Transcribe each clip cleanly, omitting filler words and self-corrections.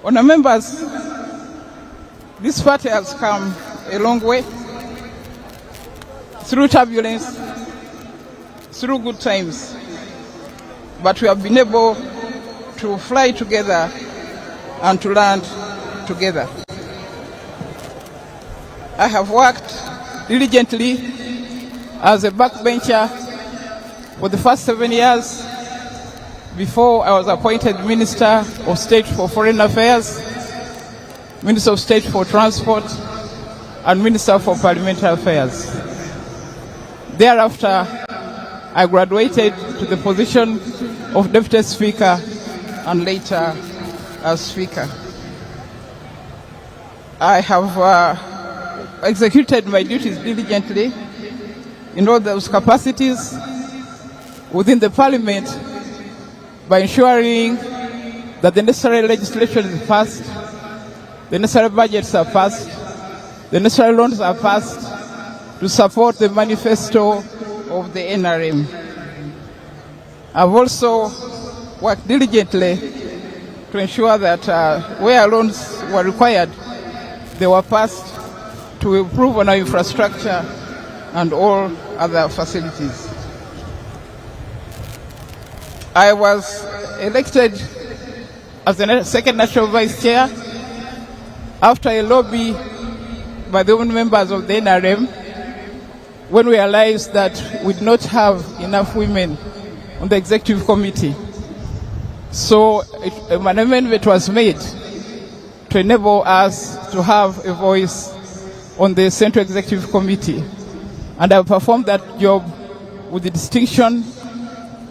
Honourable members, this party has come a long way through turbulence, through good times, but we have been able to fly together and to land together. I have worked diligently as a backbencher for the first 7 years before I was appointed Minister of State for Foreign Affairs, Minister of State for Transport, and Minister for Parliamentary Affairs. Thereafter, I graduated to the position of Deputy Speaker and later as Speaker. I have executed my duties diligently in all those capacities within the Parliament by ensuring that the necessary legislation is passed, the necessary budgets are passed, the necessary loans are passed to support the manifesto of the NRM. I've also worked diligently to ensure that where loans were required, they were passed to improve on our infrastructure and all other facilities. I was elected as the second national vice chair after a lobby by the women members of the NRM when we realized that we did not have enough women on the executive committee. So an amendment was made to enable us to have a voice on the Central Executive Committee. And I performed that job with distinction.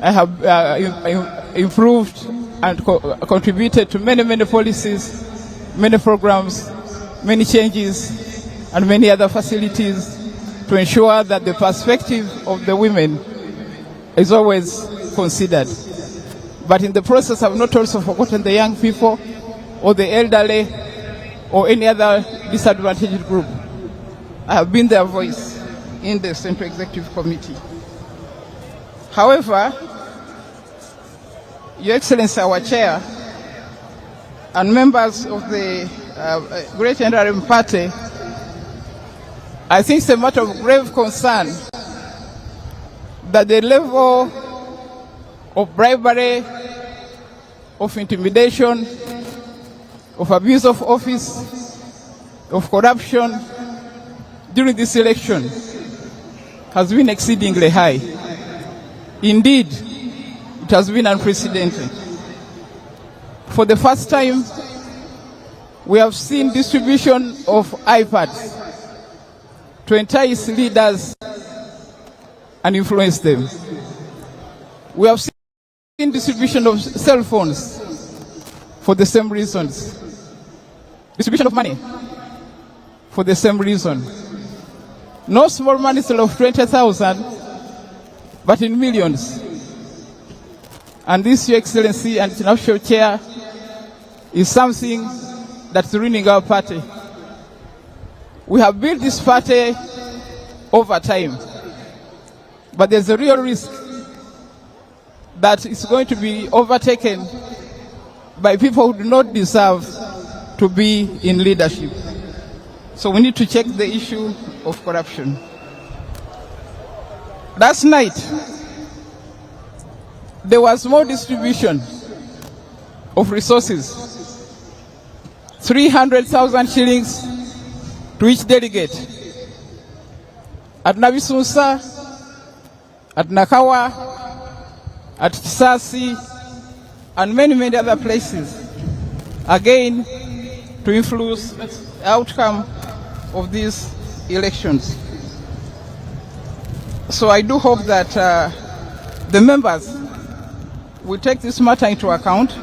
I have improved and contributed to many policies, many programs, many changes, and many other facilities to ensure that the perspective of the women is always considered. But in the process, I've not also forgotten the young people or the elderly or any other disadvantaged group. I have been their voice in the Central Executive Committee. However, Your Excellency, our Chair, and members of the Great NRM Party, I think it's a matter of grave concern that the level of bribery, of intimidation, of abuse of office, of corruption during this election has been exceedingly high. Indeed, it has been unprecedented. For the first time, we have seen distribution of iPads to entice leaders and influence them. We have seen distribution of cell phones for the same reasons. Distribution of money for the same reason. No small money still of 20,000, but in millions. And this, Your Excellency and International Chair, is something that's ruining our party. We have built this party over time, but there's a real risk that it's going to be overtaken by people who do not deserve to be in leadership. So we need to check the issue of corruption. Last night, there was more distribution of resources, 300,000 shillings to each delegate at Nabisunsa, at Nakawa, at Kisasi, and many other places, again to influence the outcome of these elections. So I do hope that the members will take this matter into account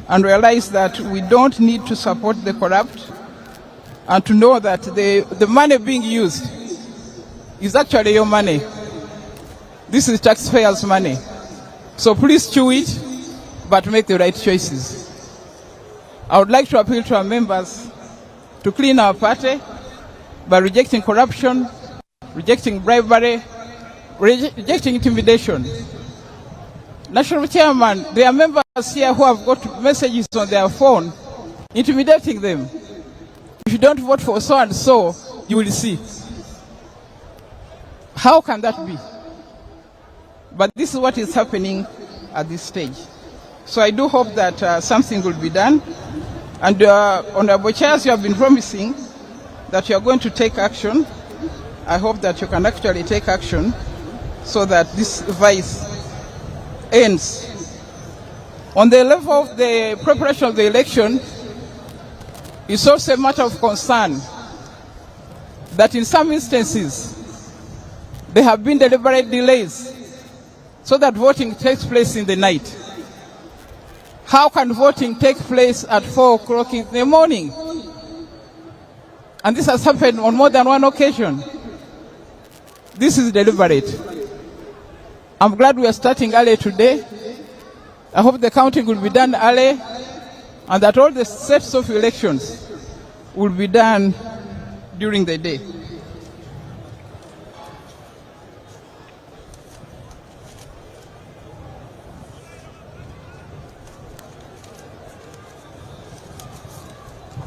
and realize that we don't need to support the corrupt, and to know that the money being used is actually your money. This is taxpayers' money. So please chew it, but make the right choices. I would like to appeal to our members to clean our party by rejecting corruption, rejecting bribery, rejecting intimidation. National Chairman, there are members here who have got messages on their phone intimidating them. If you don't vote for so and so, you will see. How can that be? But this is what is happening at this stage. So I do hope that something will be done. And Honorable Chairs, you have been promising that you are going to take action. I hope that you can actually take action so that this vice ends. On the level of the preparation of the election, it's also a matter of concern that in some instances there have been deliberate delays so that voting takes place in the night. How can voting take place at 4 o'clock in the morning? And this has happened on more than one occasion. This is deliberate. I'm glad we are starting early today. I hope the counting will be done early and that all the sets of elections will be done during the day.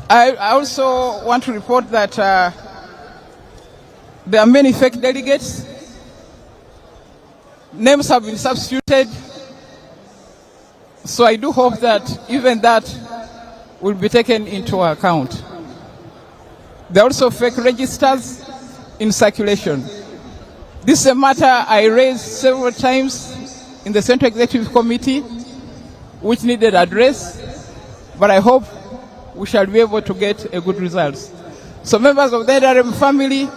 I also want to report that there are many fake delegates. Names have been substituted. So I do hope that even that will be taken into account. There are also fake registers in circulation. This is a matter I raised several times in the Central Executive Committee, which needed address, but I hope we shall be able to get a good result. So members of the NRM family,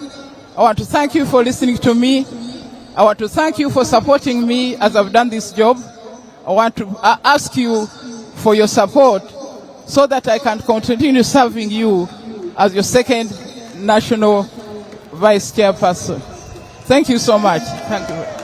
I want to thank you for listening to me. I want to thank you for supporting me as I've done this job. I want to ask you for your support so that I can continue serving you as your second national vice chairperson. Thank you so much. Thank you.